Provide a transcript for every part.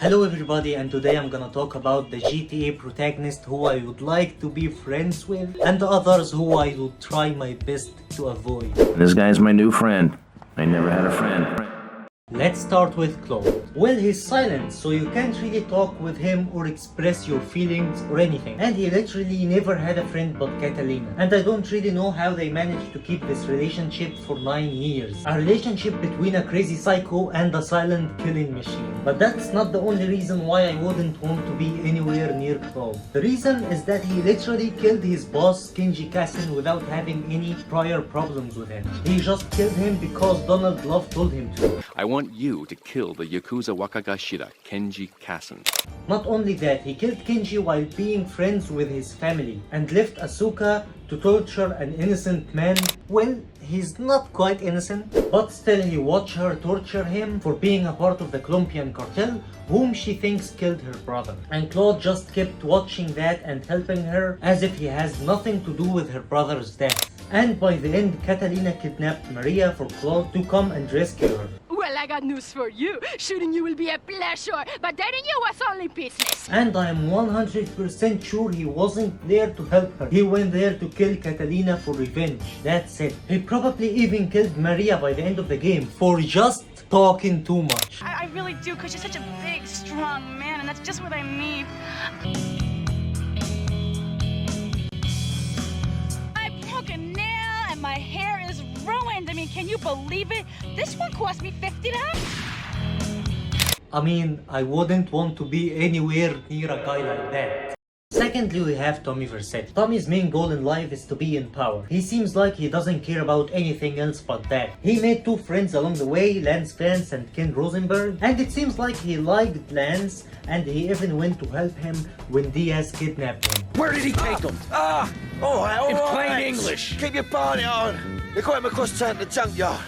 Hello everybody, and today I'm gonna talk about the GTA protagonist who I would like to be friends with and the others who I would try my best to avoid. This guy's my new friend. I never had a friend. Let's start with Claude. Well, he's silent, so you can't really talk with him or express your feelings or anything. And he literally never had a friend but Catalina. And I don't really know how they managed to keep this relationship for 9 years. A relationship between a crazy psycho and a silent killing machine. But that's not the only reason why I wouldn't want to be anywhere near Claude. The reason is that he literally killed his boss, Kenji Kassen, without having any prior problems with him. He just killed him because Donald Love told him to. I want you to kill the Yakuza Wakagashira, Kenji Kassen. Not only that, he killed Kenji while being friends with his family and left Asuka to torture an innocent man. Well, he's not quite innocent, but still he watched her torture him for being a part of the Colombian cartel, whom she thinks killed her brother. And Claude just kept watching that and helping her as if he has nothing to do with her brother's death. And by the end, Catalina kidnapped Maria for Claude to come and rescue her. Well, I got news for you. Shooting you will be a pleasure, but dating you was only business. And I'm 100% sure he wasn't there to help her. He went there to kill Catalina for revenge. That's it. He probably even killed Maria by the end of the game for just talking too much. I really do, because you're such a big, strong man, and that's just what I need. I broke a nail, and my hair is ruined. I mean, can you believe it? This one cost me $50. I mean, I wouldn't want to be anywhere near a guy like that. Secondly, we have Tommy Vercitti. Tommy's main goal in life is to be in power. He seems like he doesn't care about anything else but that. He made 2 friends along the way, Lance Vance and Ken Rosenberg, and it seems like he liked Lance, and he even went to help him when Diaz kidnapped him. Where did he take them? In plain English. Keep your party on. They got him across town to the junkyard.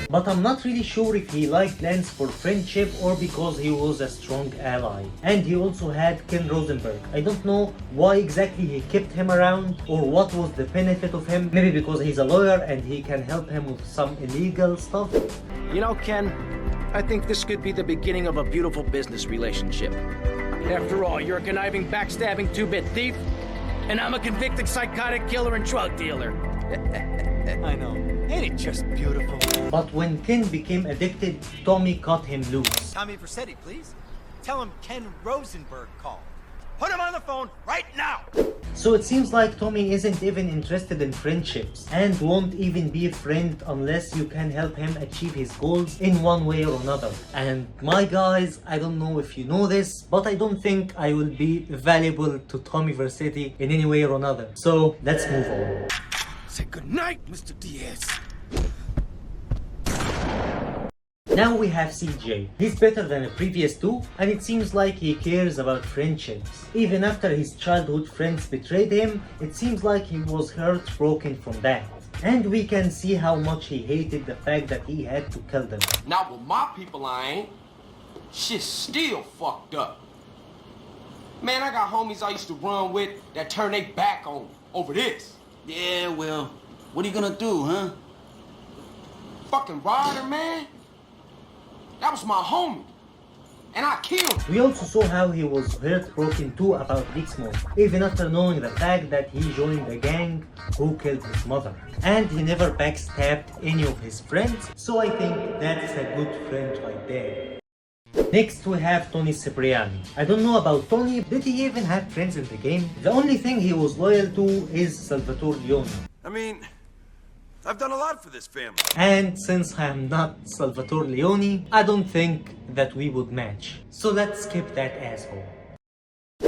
But I'm not really sure if he liked Lance for friendship or because he was a strong ally. And he also had Ken Rosenberg. I don't know why exactly he kept him around or what was the benefit of him. Maybe because he's a lawyer and he can help him with some illegal stuff. You know, Ken, I think this could be the beginning of a beautiful business relationship. After all, you're a conniving, backstabbing 2-bit thief, and I'm a convicted psychotic killer and drug dealer. I know. Ain't it just beautiful? But when Ken became addicted, Tommy cut him loose. Tommy Vercitti, please. Tell him Ken Rosenberg called. Put him on the phone right now! So it seems like Tommy isn't even interested in friendships and won't even be a friend unless you can help him achieve his goals in one way or another. And my guys, I don't know if you know this, but I don't think I will be valuable to Tommy Vercitti in any way or another. So let's move on. Say goodnight, Mr. Diaz. Now we have CJ. He's better than the previous 2, and it seems like he cares about friendships. Even after his childhood friends betrayed him, it seems like he was heartbroken from that. And we can see how much he hated the fact that he had to kill them. Not with my people, I ain't. Shit's still fucked up. Man, I got homies I used to run with that turn their back on me over this. Yeah, well, what are you gonna do, huh? Fucking Ryder, man. That was my homie. And I killed him. We also saw how he was heartbroken too about Big Smoke, even after knowing the fact that he joined a gang who killed his mother. And he never backstabbed any of his friends, so I think that's a good friend right there. Next we have Toni Cipriani. I don't know about Tony, did he even have friends in the game? The only thing he was loyal to is Salvatore Leone. I mean, I've done a lot for this family. And since I am not Salvatore Leone, I don't think that we would match. So let's skip that asshole.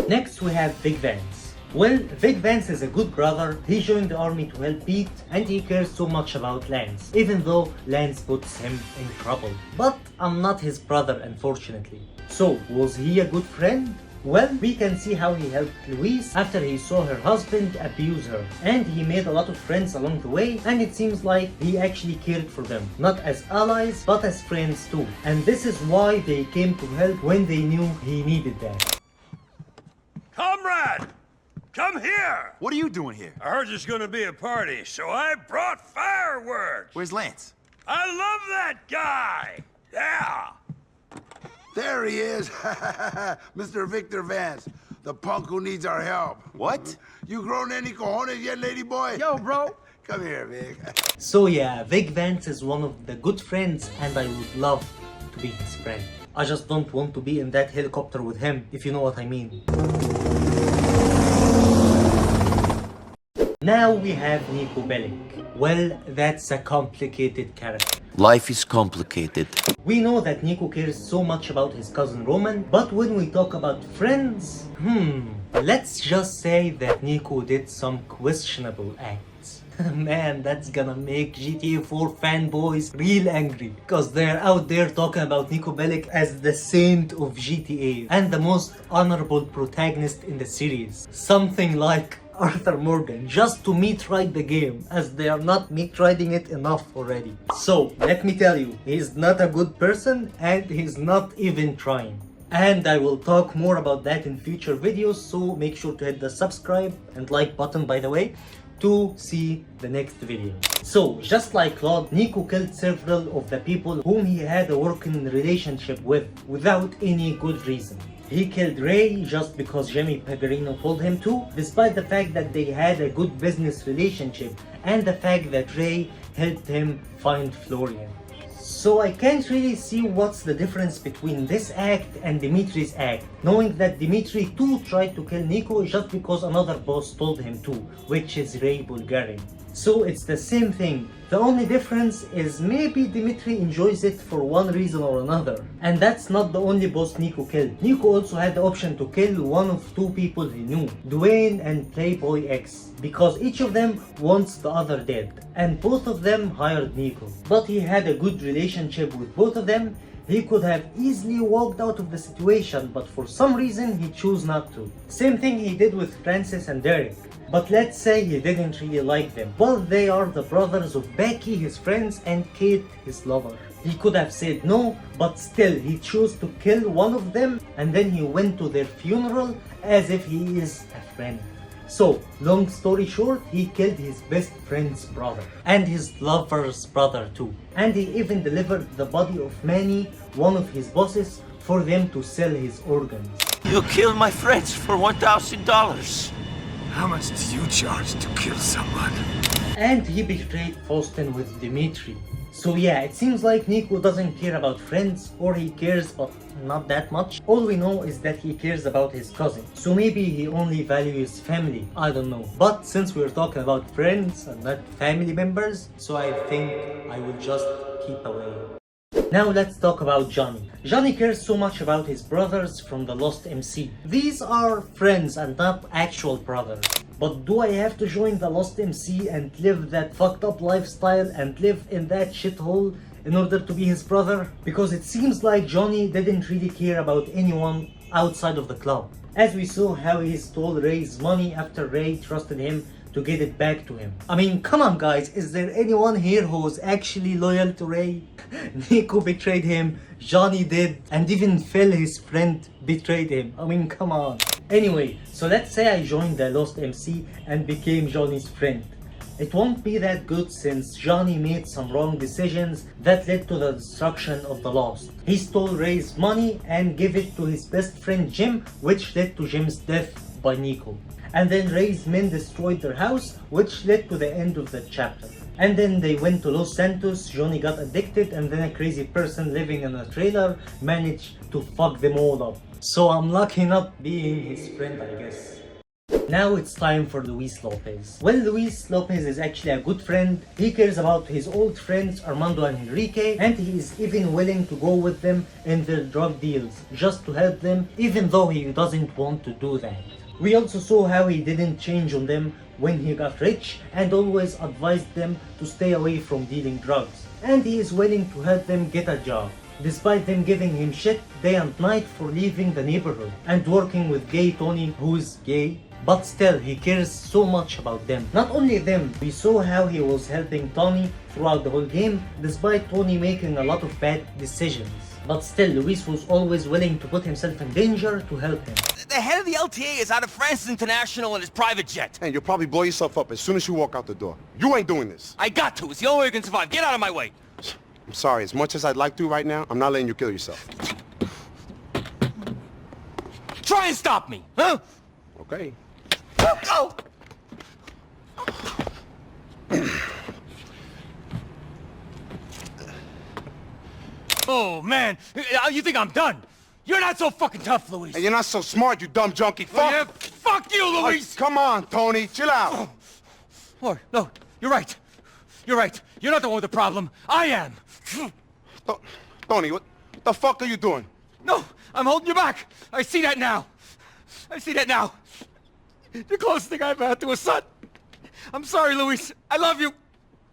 Next we have Vic Vance. Well, Vic Vance is a good brother. He joined the army to help Pete and he cares so much about Lance, even though Lance puts him in trouble. But I'm not his brother, unfortunately. So, was he a good friend? Well, we can see how he helped Louise after he saw her husband abuse her. And he made a lot of friends along the way, and it seems like he actually cared for them. Not as allies, but as friends too. And this is why they came to help when they knew he needed that. Comrade! Come here! What are you doing here? I heard there's gonna be a party, so I brought fireworks! Where's Lance? I love that guy! Yeah! There he is. Mr. Victor Vance, the punk who needs our help. What? You grown any cojones yet, lady boy? Yo, bro. Come here, Vic. So yeah, Vic Vance is one of the good friends and I would love to be his friend. I just don't want to be in that helicopter with him, if you know what I mean. Now we have Niko Bellic. Well, that's a complicated character. Life is complicated. We know that Niko cares so much about his cousin Roman, but when we talk about friends, let's just say that Niko did some questionable acts. Man, that's gonna make GTA 4 fanboys real angry, because they're out there talking about Niko Bellic as the saint of GTA and the most honorable protagonist in the series. Something like Arthur Morgan, just to meat-ride the game, as they are not meat-riding it enough already. So, let me tell you, he's not a good person and he's not even trying. And I will talk more about that in future videos, so make sure to hit the subscribe and like button, by the way, to see the next video. So, just like Claude, Niko killed several of the people whom he had a working relationship with without any good reason. He killed Ray just because Jimmy Pecorino told him to, despite the fact that they had a good business relationship and the fact that Ray helped him find Florian. So I can't really see what's the difference between this act and Dimitri's act, knowing that Dimitri too tried to kill Niko just because another boss told him to, which is Ray Bulgarian. So it's the same thing. The only difference is maybe Dimitri enjoys it for one reason or another. And that's not the only boss Niko killed. Niko also had the option to kill one of two people he knew, Dwayne and Playboy X, because each of them wants the other dead, and both of them hired Niko. But he had a good relationship with both of them. He could have easily walked out of the situation, but for some reason he chose not to. Same thing he did with Francis and Derek. But let's say he didn't really like them. Well, they are the brothers of Becky, his friends, and Kate, his lover. He could have said no, but still he chose to kill one of them, and then he went to their funeral as if he is a friend. So, long story short, he killed his best friend's brother, and his lover's brother too. And he even delivered the body of Manny, one of his bosses, for them to sell his organs. You killed my friends for $1,000. How much do you charge to kill someone? And he betrayed Faustin with Dimitri. So yeah, it seems like Niko doesn't care about friends, or he cares but not that much. All we know is that he cares about his cousin. So maybe he only values family, I don't know. But since we're talking about friends and not family members, so I think I will just keep away. Now let's talk about Johnny. Johnny cares so much about his brothers from the Lost MC. These are friends and not actual brothers. But do I have to join the Lost MC and live that fucked up lifestyle and live in that shithole in order to be his brother? Because it seems like Johnny didn't really care about anyone outside of the club. As we saw how he stole Ray's money after Ray trusted him to get it back to him. I mean, come on guys, is there anyone here who's actually loyal to Ray? Niko betrayed him, Johnny did, and even Phil, his friend, betrayed him. I mean, come on. Anyway, so let's say I joined the Lost MC and became Johnny's friend. It won't be that good since Johnny made some wrong decisions that led to the destruction of the Lost. He stole Ray's money and gave it to his best friend Jim, which led to Jim's death by Niko. And then Ray's men destroyed their house, which led to the end of the chapter. And then they went to Los Santos, Johnny got addicted, and then a crazy person living in a trailer managed to fuck them all up. So I'm lucky not being his friend, I guess. Now it's time for LuisLopez. Well, LuisLopez is actually a good friend. He cares about his old friends Armando and Enrique, and he is even willing to go with them in their drug deals, just to help them, even though he doesn't want to do that. We also saw how he didn't change on them when he got rich and always advised them to stay away from dealing drugs. And he is willing to help them get a job, despite them giving him shit day and night for leaving the neighborhood and working with gay Toni, who's gay. But still, he cares so much about them. Not only them, we saw how he was helping Toni throughout the whole game, despite Toni making a lot of bad decisions. But still, Luis was always willing to put himself in danger to help him. The head of the LTA is out of France International in his private jet. And you'll probably blow yourself up as soon as you walk out the door. You ain't doing this. I got to. It's the only way you can survive. Get out of my way. I'm sorry. As much as I'd like to right now, I'm not letting you kill yourself. Try and stop me, huh? Okay. Go! Oh, man. You think I'm done? You're not so fucking tough, Luis. And you're not so smart, you dumb junkie. Fuck! Oh, yeah, fuck you, Luis! Come on, Tony, chill out. Oh, no, you're right. You're right. You're not the one with the problem. I am. Tony, what the fuck are you doing? No, I'm holding you back. I see that now. I see that now. The closest thing I've had to a son. I'm sorry, Luis. I love you. Tony.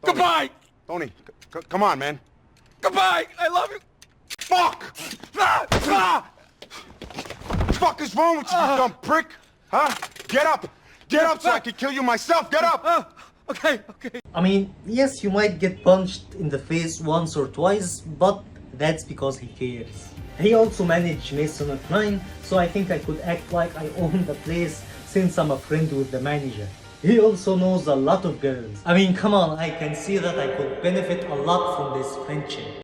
Goodbye. Tony, come on, man. Goodbye. I love you. Fuck! Fuck is wrong with you, you dumb prick? Huh? Get up! Get up so I can kill you myself! Get up! Okay. I mean, yes, you might get punched in the face once or twice, but that's because he cares. He also managed Mason at 9, so I think I could act like I own the place since I'm a friend with the manager. He also knows a lot of girls. I mean, come on, I can see that I could benefit a lot from this friendship.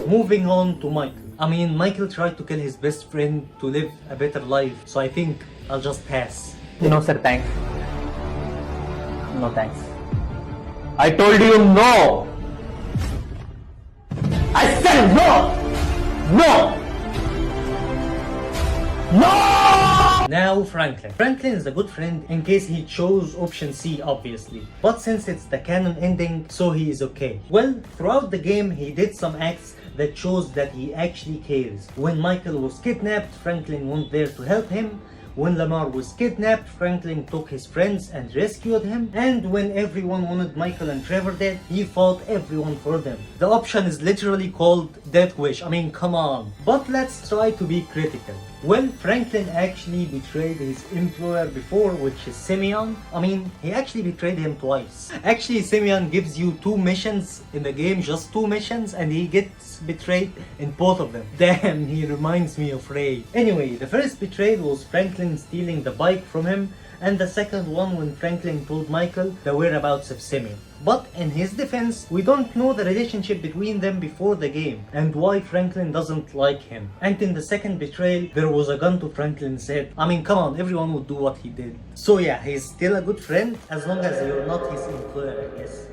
Moving on to Michael. I mean, Michael tried to kill his best friend to live a better life, so I think I'll just pass. No sir, thanks. No thanks. I told you no! I said no! No! No! Now Franklin. Franklin is a good friend in case he chose option C, obviously. But since it's the canon ending, so he is okay. Well, throughout the game he did some acts that shows that he actually cares. When Michael was kidnapped, Franklin went there to help him. When Lamar was kidnapped, Franklin took his friends and rescued him. And when everyone wanted Michael and Trevor dead, he fought everyone for them. The option is literally called Death Wish. I mean, come on. But let's try to be critical. Well, Franklin actually betrayed his employer before, which is Simeon. I mean, he actually betrayed him twice. Actually, Simeon gives you 2 missions in the game, just 2 missions, and he gets betrayed in both of them. Damn, he reminds me of Ray. Anyway, the first betrayal was Franklin stealing the bike from him, and the second one when Franklin told Michael the whereabouts of Simeon. But in his defense, we don't know the relationship between them before the game and why Franklin doesn't like him. And in the second betrayal, there was a gun to Franklin's head. I mean, come on, everyone would do what he did. So yeah, he's still a good friend as long as you're not his employer, I guess.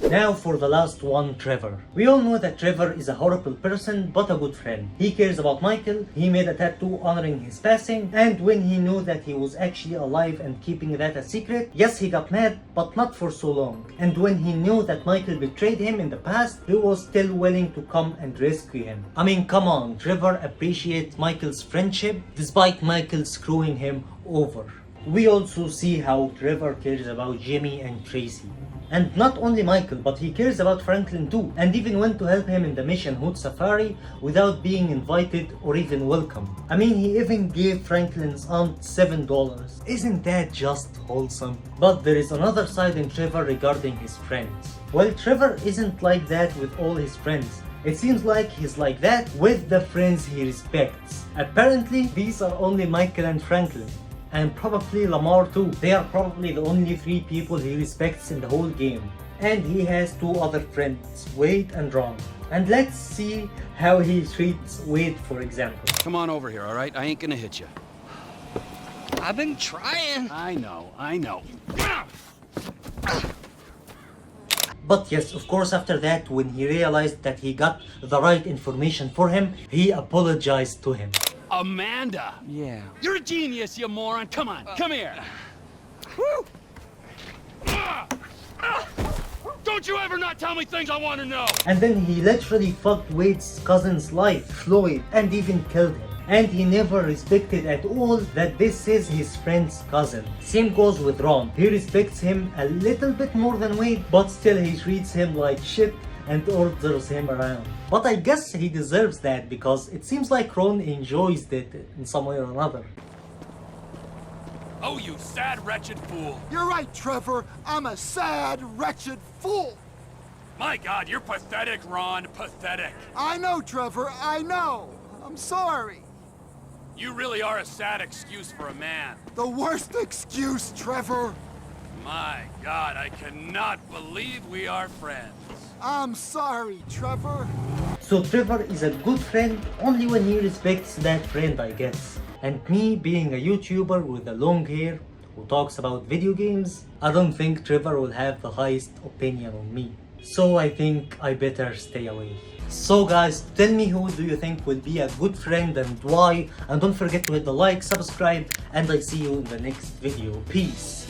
Now for the last one, Trevor. We all know that Trevor is a horrible person but a good friend. He cares about Michael, he made a tattoo honoring his passing, and when he knew that he was actually alive and keeping that a secret, yes, he got mad, but not for so long. And when he knew that Michael betrayed him in the past, he was still willing to come and rescue him. I mean, come on, Trevor appreciates Michael's friendship despite Michael screwing him over. We also see how Trevor cares about Jimmy and Tracy. And not only Michael, but he cares about Franklin too, and even went to help him in the mission Hood Safari without being invited or even welcome. I mean, he even gave Franklin's aunt $7. Isn't that just wholesome? But there is another side in Trevor regarding his friends. Well, Trevor isn't like that with all his friends. It seems like he's like that with the friends he respects. Apparently, these are only Michael and Franklin. And probably Lamar too. They are probably the only 3 people he respects in the whole game. And he has 2 other friends, Wade and Ron. And let's see how he treats Wade, for example. Come on over here, alright? I ain't gonna hit you. I've been trying. I know. But yes, of course, after that, when he realized that he got the right information for him, he apologized to him. Amanda! Yeah. You're a genius, you moron! Come on, come here! Woo! Don't you ever not tell me things I want to know! And then he literally fucked Wade's cousin's life, Floyd, and even killed him. And he never respected at all that this is his friend's cousin. Same goes with Ron. He respects him a little bit more than Wade, but still he treats him like shit and orders him around. But I guess he deserves that because it seems like Ron enjoys it in some way or another. Oh, you sad, wretched fool! You're right, Trevor. I'm a sad, wretched fool. My God, you're pathetic, Ron. Pathetic. I know, Trevor. I know. I'm sorry. You really are a sad excuse for a man. The worst excuse, Trevor. My God, I cannot believe we are friends. I'm sorry, Trevor. So Trevor is a good friend only when he respects that friend, I guess. And me being a YouTuber with a long hair who talks about video games, I don't think Trevor will have the highest opinion on me. So I think I better stay away. So guys, tell me who do you think will be a good friend and why, and don't forget to hit the like, subscribe, and I see you in the next video. Peace.